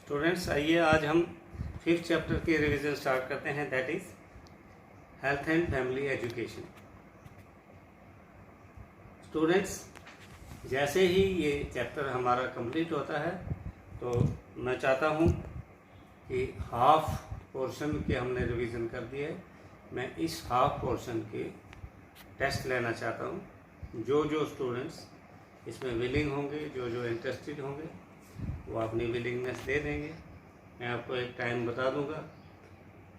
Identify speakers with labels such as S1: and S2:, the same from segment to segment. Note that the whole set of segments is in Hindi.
S1: स्टूडेंट्स, आइए आज हम 5th चैप्टर की रिवीजन स्टार्ट करते हैं, that is health and family education. Students, जैसे ही ये चैप्टर हमारा कंप्लीट होता है तो मैं चाहता हूँ कि हाफ पोर्शन के हमने रिवीजन कर दिया है, मैं इस हाफ पोर्शन के टेस्ट लेना चाहता हूँ। जो स्टूडेंट्स इसमें विलिंग होंगे, जो इंटरेस्टेड होंगे, वो अपनी विलिंगनेस दे देंगे। मैं आपको एक टाइम बता दूंगा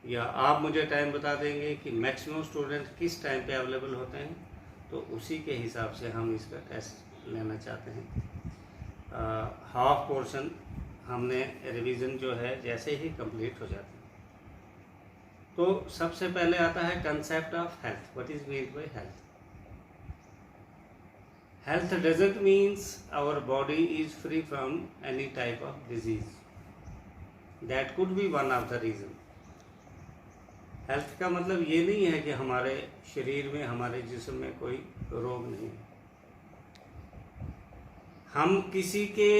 S1: या आप मुझे टाइम बता देंगे कि मैक्सिमम स्टूडेंट किस टाइम पे अवेलेबल होते हैं, तो उसी के हिसाब से हम इसका टेस्ट लेना चाहते हैं। हाफ पोर्शन हमने रिवीजन जो है जैसे ही कंप्लीट हो जाती है तो सबसे पहले आता है concept of health. What is mean by health? Health doesn't means our body is free from any type of disease. That could be one of the reason. Health का मतलब ये नहीं है कि हमारे शरीर में, हमारे जिस्म में कोई रोग नहीं है। हम किसी के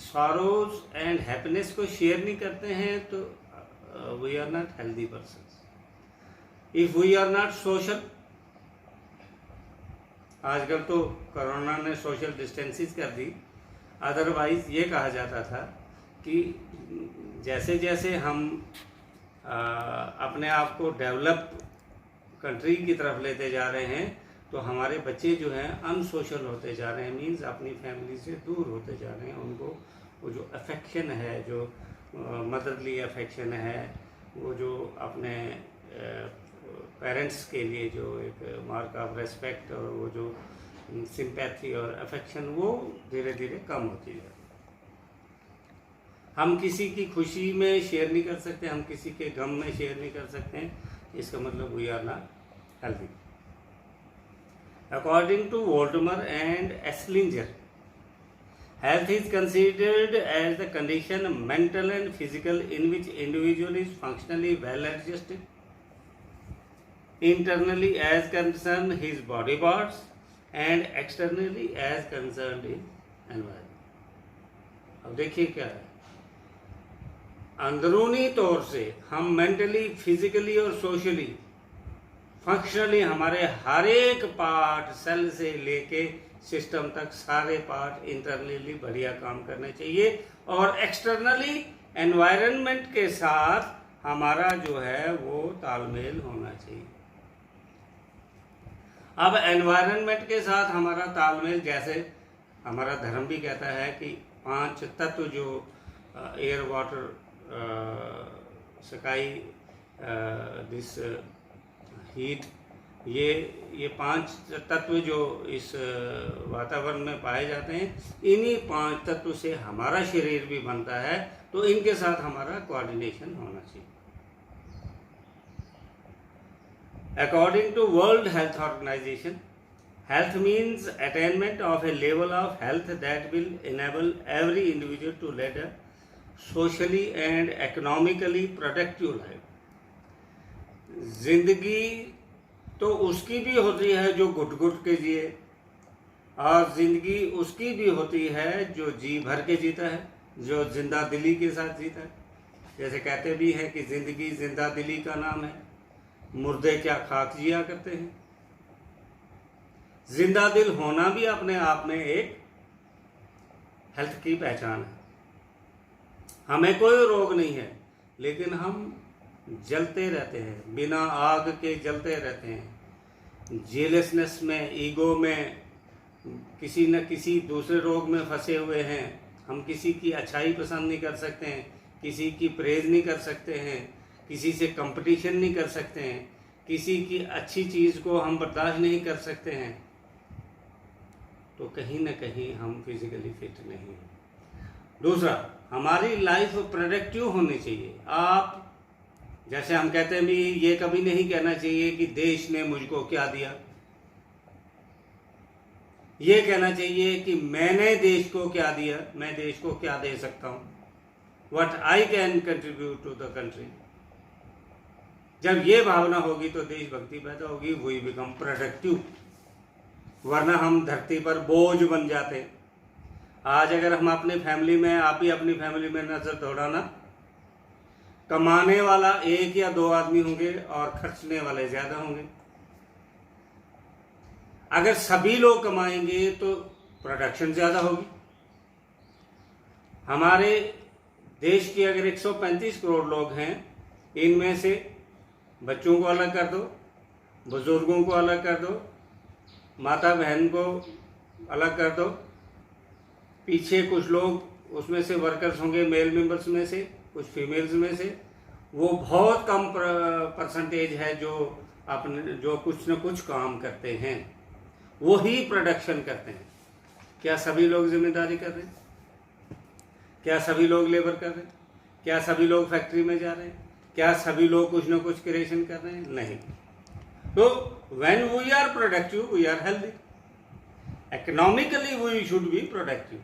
S1: सॉरोज एंड हैप्पीनेस को शेयर नहीं करते हैं तो we are not healthy person. If we are not social, आजकल तो कोरोना ने सोशल डिस्टेंसिस कर दी, अदरवाइज ये कहा जाता था कि जैसे जैसे हम अपने आप को डेवलप कंट्री की तरफ लेते जा रहे हैं तो हमारे बच्चे जो हैं अनसोशल होते जा रहे हैं, मीन्स अपनी फैमिली से दूर होते जा रहे हैं। उनको वो जो अफेक्शन है, जो मदरली अफेक्शन है, वो जो अपने पेरेंट्स के लिए जो एक मार्क ऑफ रेस्पेक्ट और वो जो सिंपैथी और अफेक्शन, वो धीरे धीरे कम होती है। हम किसी की खुशी में शेयर नहीं कर सकते, हम किसी के गम में शेयर नहीं कर सकते हैं। इसका मतलब we are not healthy. According to Voltmer and Eslinger, health is considered as the condition, mental and physical, in which individual is functionally well adjusted internally as concerned his body parts and externally as concerned his environment। अब देखिए क्या है, अंदरूनी तौर से हम मेंटली, फिजिकली और सोशली, फंक्शनली हमारे हर एक पार्ट, सेल से लेके सिस्टम तक सारे पार्ट इंटरनली बढ़िया काम करने चाहिए और एक्सटर्नली एनवायरनमेंट के साथ हमारा जो है वो तालमेल होना चाहिए। अब एनवायरनमेंट के साथ हमारा तालमेल, जैसे हमारा धर्म भी कहता है कि 5 तत्व जो air, water, sky, this heat, ये 5 तत्व जो इस वातावरण में पाए जाते हैं, इन्हीं 5 तत्व से हमारा शरीर भी बनता है, तो इनके साथ हमारा कोऑर्डिनेशन होना चाहिए। According to World Health Organization, health means attainment of a level of health that will enable every individual to lead a socially and economically productive life। जिंदगी तो उसकी भी होती है जो घुट घुट के जिए, और जिंदगी उसकी भी होती है जो जी भर के जीता है, जो जिंदा दिली के साथ जीता है। जैसे कहते भी हैं कि जिंदगी जिंदा दिली का नाम है, मुर्दे क्या खाक जिया करते हैं। जिंदा दिल होना भी अपने आप में एक हेल्थ की पहचान है। हमें कोई रोग नहीं है, लेकिन हम जलते रहते हैं, बिना आग के जलते रहते हैं। जेलसनेस में, ईगो में, किसी न किसी दूसरे रोग में फंसे हुए हैं। हम किसी की अच्छाई पसंद नहीं कर सकते हैं, किसी की प्रेज नहीं कर सकते हैं, किसी से कंपटीशन नहीं कर सकते हैं, किसी की अच्छी चीज़ को हम बर्दाश्त नहीं कर सकते हैं, तो कहीं ना कहीं हम फिजिकली फिट नहीं हैं। दूसरा, हमारी लाइफ प्रोडक्टिव होनी चाहिए। आप जैसे हम कहते हैं भी, ये कभी नहीं कहना चाहिए कि देश ने मुझको क्या दिया, ये कहना चाहिए कि मैंने देश को क्या दिया, मैं देश को क्या दे सकता हूँ, what I can contribute to the country. जब ये भावना होगी तो देशभक्ति पैदा होगी, वी बिकम प्रोडक्टिव। वरना हम धरती पर बोझ बन जाते। आज अगर हम अपनी फैमिली में, आप ही अपनी फैमिली में नजर दौड़ाना, कमाने वाला 1 या 2 आदमी होंगे और खर्चने वाले ज्यादा होंगे। अगर सभी लोग कमाएंगे तो प्रोडक्शन ज्यादा होगी। हमारे देश की अगर 135 करोड़ लोग हैं, इनमें से बच्चों को अलग कर दो, बुजुर्गों को अलग कर दो, माता बहन को अलग कर दो, पीछे कुछ लोग उसमें से वर्कर्स होंगे, मेल मेंबर्स में से, कुछ फीमेल्स में से, वो बहुत कम परसेंटेज है जो कुछ न कुछ काम करते हैं, वो ही प्रोडक्शन करते हैं। क्या सभी लोग जिम्मेदारी कर रहे हैं? क्या सभी लोग लेबर कर रहे हैं? क्या सभी लोग फैक्ट्री में जा रहे हैं? क्या सभी लोग कुछ न कुछ क्रिएशन कर रहे हैं? नहीं। तो when we are productive we are healthy. Economically we should be productive.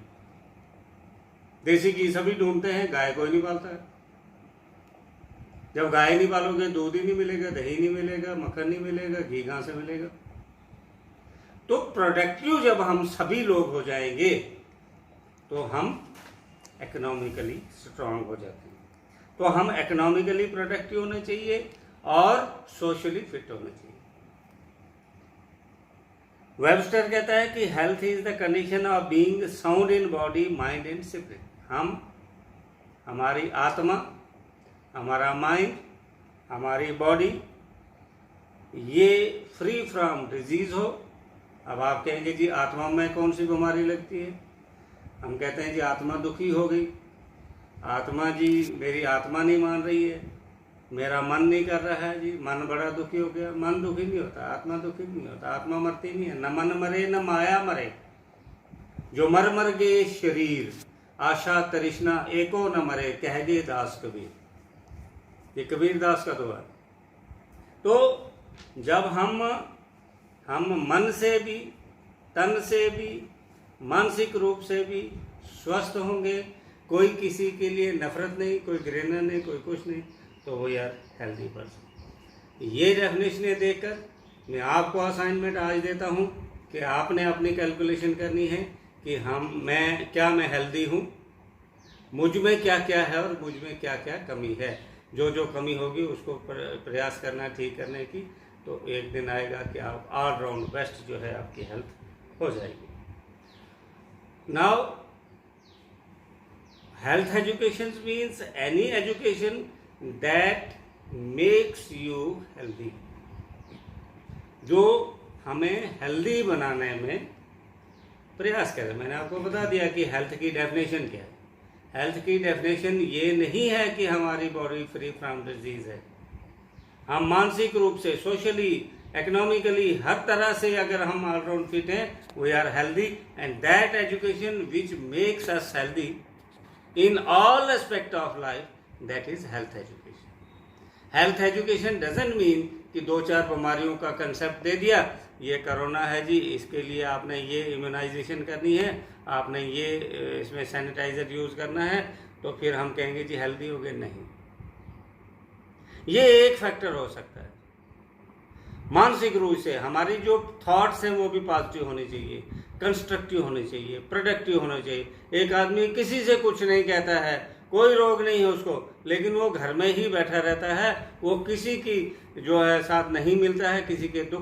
S1: देसी घी सभी ढूंढते हैं, गाय कोई नहीं पालता है। जब गाय नहीं पालोगे, दूध ही नहीं मिलेगा, दही नहीं मिलेगा, मक्खन नहीं मिलेगा, घी कहाँ से मिलेगा? तो प्रोडक्टिव जब हम सभी लोग हो जाएंगे तो हम इकोनॉमिकली स्ट्रांग हो जाते हैं। तो हम इकोनॉमिकली प्रोडक्टिव होने चाहिए और सोशली फिट होने चाहिए। वेबस्टर कहता है कि health is the condition of being sound in body, mind and spirit. हमारी आत्मा, हमारा माइंड, हमारी बॉडी ये फ्री फ्रॉम डिजीज हो। अब आप कहेंगे जी आत्मा में कौन सी बीमारी लगती है? हम कहते हैं जी आत्मा दुखी हो गई, आत्मा जी मेरी आत्मा नहीं मान रही है, मेरा मन नहीं कर रहा है जी, मन बड़ा दुखी हो गया। मन दुखी नहीं होता, आत्मा दुखी नहीं होता, आत्मा मरती नहीं है। न मन मरे न माया मरे, जो मर मर गए शरीर, आशा तृष्णा एको न मरे, कह गए दास कबीर। ये कबीर दास का दुआ है। तो जब हम मन से भी, तन से भी, मानसिक रूप से भी स्वस्थ होंगे, कोई किसी के लिए नफरत नहीं, कोई घृणा नहीं, कोई कुछ नहीं, तो वो यार हेल्दी पर्सन। ये डेफिनेशनें देकर मैं आपको असाइनमेंट आज देता हूँ कि आपने अपनी कैलकुलेशन करनी है कि मैं हेल्दी हूँ, मुझ में क्या क्या है और मुझ में क्या क्या कमी है। जो कमी होगी उसको प्रयास करना ठीक करने की, तो एक दिन आएगा कि आप ऑलराउंड बेस्ट जो है आपकी हेल्थ हो जाएगी। Now health education means any education that makes you healthy, जो हमें हेल्दी बनाने में प्रयास करें। मैंने आपको बता दिया कि हेल्थ की डेफिनेशन क्या है। हेल्थ की डेफिनेशन ये नहीं है कि हमारी बॉडी फ्री फ्रॉम डिजीज है। हम मानसिक रूप से, सोशली, इकोनॉमिकली, हर तरह से अगर हम ऑलराउंड फिट हैं, we are healthy, and that education which makes us healthy in all aspect of life, that is health education. Health education doesn't mean कि 2-4 बीमारियों का कंसेप्ट दे दिया, ये कोरोना है जी, इसके लिए आपने ये इम्यूनाइजेशन करनी है, आपने ये इसमें सैनिटाइजर यूज करना है, तो फिर हम कहेंगे जी हेल्दी हो गए। नहीं, ये एक फैक्टर हो सकता है। मानसिक रूप से हमारी जो थॉट्स हैं वो भी पॉजिटिव होनी चाहिए, कंस्ट्रक्टिव होनी चाहिए, प्रोडक्टिव होना चाहिए। एक आदमी किसी से कुछ नहीं कहता है, कोई रोग नहीं है उसको, लेकिन वो घर में ही बैठा रहता है, वो किसी की जो है साथ नहीं मिलता है, किसी के दुख